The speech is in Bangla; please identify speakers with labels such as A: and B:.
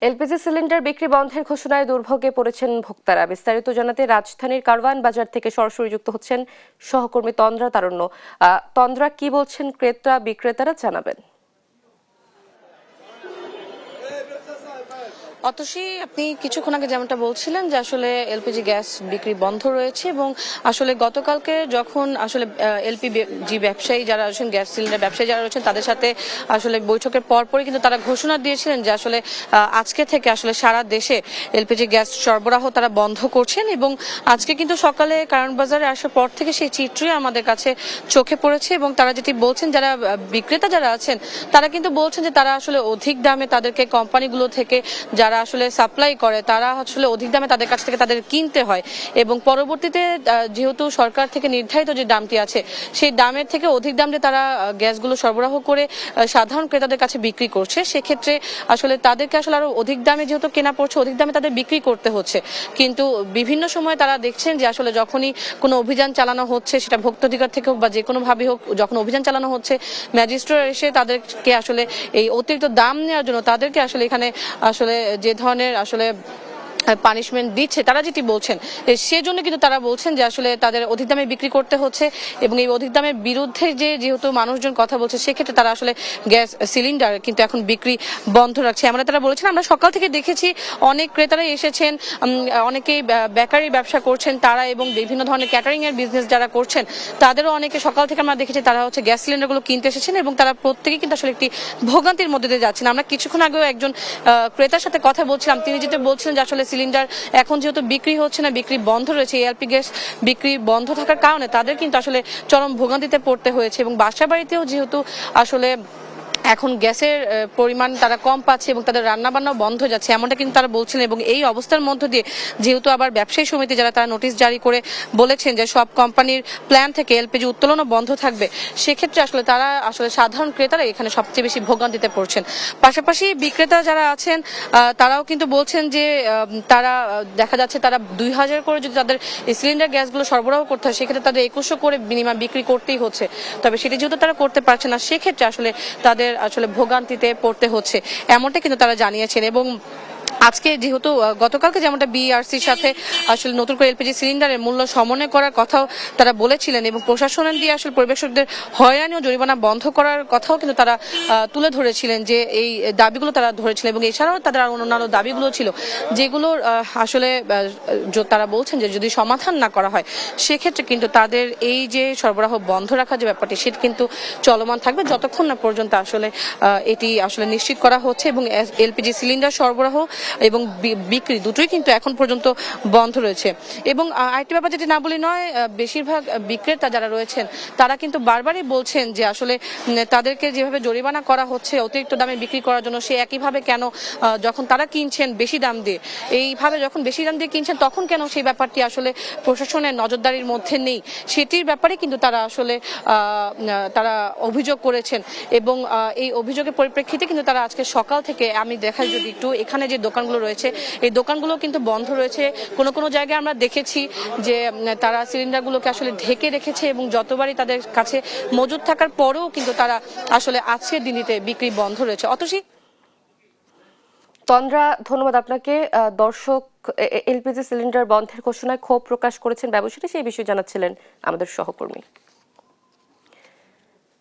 A: এলপিজি সিলিন্ডার বিক্রি বন্ধের ঘোষণায় দুর্ভোগে পড়েছেন ভোক্তারা। বিস্তারিত জানাতে রাজধানীর কারওয়ান বাজার থেকে সরাসরি যুক্ত হচ্ছেন সহকর্মী তন্দ্রা তারুণ্য। তন্দ্রা, কি বলছেন ক্রেতা বিক্রেতারা, জানাবেন।
B: অতসী, আপনি কিছুক্ষণ আগে যেমনটা বলছিলেন যে আসলে এলপিজি গ্যাস বিক্রি বন্ধ রয়েছে এবং আসলে গতকালকে যখন আসলে এলপিজি ব্যবসায়ী যারা আছেন, গ্যাস সিলিন্ডার ব্যবসায়ী যারা রয়েছেন, তাদের সাথে আসলে বৈঠকের পরপরই কিন্তু তারা ঘোষণা দিয়েছিলেন যে আসলে আজকে থেকে আসলে সারা দেশে এলপিজি গ্যাস সরবরাহ তারা বন্ধ করছেন। এবং আজকে কিন্তু সকালে কারওয়ান বাজারে আসার পর থেকে সেই চিত্রই আমাদের কাছে চোখে পড়েছে এবং তারা যেটি বলছেন, যারা বিক্রেতা যারা আছেন তারা কিন্তু বলছেন যে তারা আসলে অধিক দামে তাদেরকে কোম্পানিগুলো থেকে যারা আসলে সাপ্লাই করে তারা আসলে অধিক দামে তাদের কাছ থেকে তাদের কিনতে হয় এবং পরবর্তীতে যেহেতু সরকার থেকে নির্ধারিত যে দামটি আছে সেই দামের থেকে অধিক দাম দিয়ে তারা গ্যাসগুলো সরবরাহ করে সাধারণ ক্রেতাদের কাছে বিক্রি করছে। সেক্ষেত্রে আসলে তাদেরকে আসলে আরো অধিক দামে যেহেতু কেনা পড়ছে, অধিক দামে তাদের বিক্রি করতে হচ্ছে। কিন্তু বিভিন্ন সময় তারা দেখছেন যে আসলে যখনই কোনো অভিযান চালানো হচ্ছে, সেটা ভোক্তাধিকার থেকে হোক বা যে কোনো ভাবে হোক, যখন অভিযান চালানো হচ্ছে ম্যাজিস্ট্রেট এসে তাদেরকে আসলে এই অতিরিক্ত দাম নেওয়ার জন্য তাদেরকে আসলে এখানে আসলে যে ধরনের আসলে পানিশমেন্ট দিচ্ছে, তারা যেটি বলছেন সেজন্য কিন্তু তারা বলছেন যে আসলে তাদের অধিক দামে বিক্রি করতে হচ্ছে এবং এই অধিক দামের বিরুদ্ধে যেহেতু মানুষজন কথা বলছে, সেক্ষেত্রে তারা আসলে গ্যাস সিলিন্ডার কিন্তু এখন বিক্রি বন্ধ রাখছে। আমরা তারা বলেছেন, আমরা সকাল থেকে দেখেছি অনেক ক্রেতারাই এসেছেন, অনেকেই বেকারি ব্যবসা করছেন তারা এবং বিভিন্ন ধরনের ক্যাটারিং এর বিজনেস যারা করছেন তাদেরও অনেকে সকাল থেকে আমরা দেখেছি তারা হচ্ছে গ্যাস সিলিন্ডারগুলো কিনতে এসেছেন এবং তারা প্রত্যেকেই কিন্তু আসলে একটি ভোগান্তির মধ্যে দিয়ে যাচ্ছেন। আমরা কিছুক্ষণ আগেও একজন ক্রেতার সাথে কথা বলছিলাম, তিনি যেটা বলছিলেন যে আসলে সিলিন্ডার এখন যেহেতু বিক্রি হচ্ছে না, বিক্রি বন্ধ রয়েছে, এলপি গ্যাস বিক্রি বন্ধ থাকার কারণে তাদের কিন্তু আসলে চরম ভোগান্তিতে পড়তে হয়েছে এবং বাসা বাড়িতেও যেহেতু আসলে এখন গ্যাসের পরিমাণ তারা কম পাচ্ছে এবং তাদের রান্নাবান্নাও বন্ধ হয়ে যাচ্ছে, এমনটা কিন্তু তারা বলছিলেন। এবং এই অবস্থার মধ্য দিয়ে যেহেতু আবার ব্যবসায়ী সমিতি যারা তারা নোটিশ জারি করে বলেছেন যে সব কোম্পানির প্ল্যান থেকে এলপিজি উত্তোলনও বন্ধ থাকবে, সেক্ষেত্রে আসলে তারা আসলে সাধারণ ক্রেতারা এখানে সবচেয়ে বেশি ভোগান্তিতে পড়ছেন। পাশাপাশি বিক্রেতা যারা আছেন তারাও কিন্তু বলছেন যে তারা দেখা যাচ্ছে তারা 2000 করে যদি তাদের সিলিন্ডার গ্যাসগুলো সরবরাহ করতে হয়, সেক্ষেত্রে তাদের 2100 করে বিনিময় বিক্রি করতেই হচ্ছে। তবে সেটি যেহেতু তারা করতে পারছে না, সেক্ষেত্রে আসলে তাদের আসলে ভোগান্তিতে পড়তে হচ্ছে, এমনটা কিন্তু তারা জানিয়েছেন। এবং আজকে যেহেতু গতকালকে যেমনটা বিআরসির সাথে আসলে নতুন করে এলপিজি সিলিন্ডারের মূল্য সমন্বয় করার কথাও তারা বলেছিলেন এবং প্রশাসনের দিয়ে আসলে পরিবেশকদের হয়রানি ও জরিমানা বন্ধ করার কথাও কিন্তু তারা তুলে ধরেছিলেন, যে এই দাবিগুলো তারা ধরেছিলেন। এবং এছাড়াও তাদের আরো অন্যান্য দাবিগুলো ছিল যেগুলোর আসলে তারা বলছেন যে যদি সমাধান না করা হয়, সেক্ষেত্রে কিন্তু তাদের এই যে সরবরাহ বন্ধ রাখা যে ব্যাপারটি, সেটা কিন্তু চলমান থাকবে যতক্ষণ না পর্যন্ত আসলে এটি আসলে নিশ্চিত করা হচ্ছে। এবং এলপিজি সিলিন্ডার সরবরাহ এবং বিক্রি দুটোই কিন্তু এখন পর্যন্ত বন্ধ রয়েছে। এবং আরেকটি ব্যাপার যেটি না বলি নয়, বেশিরভাগ বিক্রেতা যারা রয়েছেন তারা কিন্তু বারবারই বলছেন যে আসলে তাদেরকে যেভাবে জরিমানা করা হচ্ছে অতিরিক্ত দামে বিক্রি করার জন্য, সে একইভাবে কেন যখন তারা কিনছেন বেশি দাম দিয়ে, এইভাবে যখন বেশি দাম দিয়ে কিনছেন তখন কেন সেই ব্যাপারটি আসলে প্রশাসনের নজরদারির মধ্যে নেই, সেটির ব্যাপারে কিন্তু তারা আসলে তারা অভিযোগ করেছেন। এবং এই অভিযোগের পরিপ্রেক্ষিতে কিন্তু তারা আজকে সকাল থেকে, আমি দেখাই যদি একটু, এখানে যে দোকানগুলো রয়েছে এই দোকানগুলো কিন্তু বন্ধ রয়েছে। কোনো কোনো জায়গায় আমরা দেখেছি যে তারা সিলিন্ডারগুলোকে আসলে ঢেকে রেখেছে এবং যতবারই তাদের কাছে মজুদ থাকার পরেও কিন্তু তারা আসলে আজকের দিনটিতে বিক্রি বন্ধ রয়েছে। অতসী,
A: তন্দ্রা, ধন্যবাদ আপনাকে। দর্শক, এলপিজি সিলিন্ডার বন্ধের ঘোষণায় ক্ষোভ প্রকাশ করেছেন ব্যবসায়ী, সেই বিষয়ে জানাচ্ছিলেন আমাদের সহকর্মী।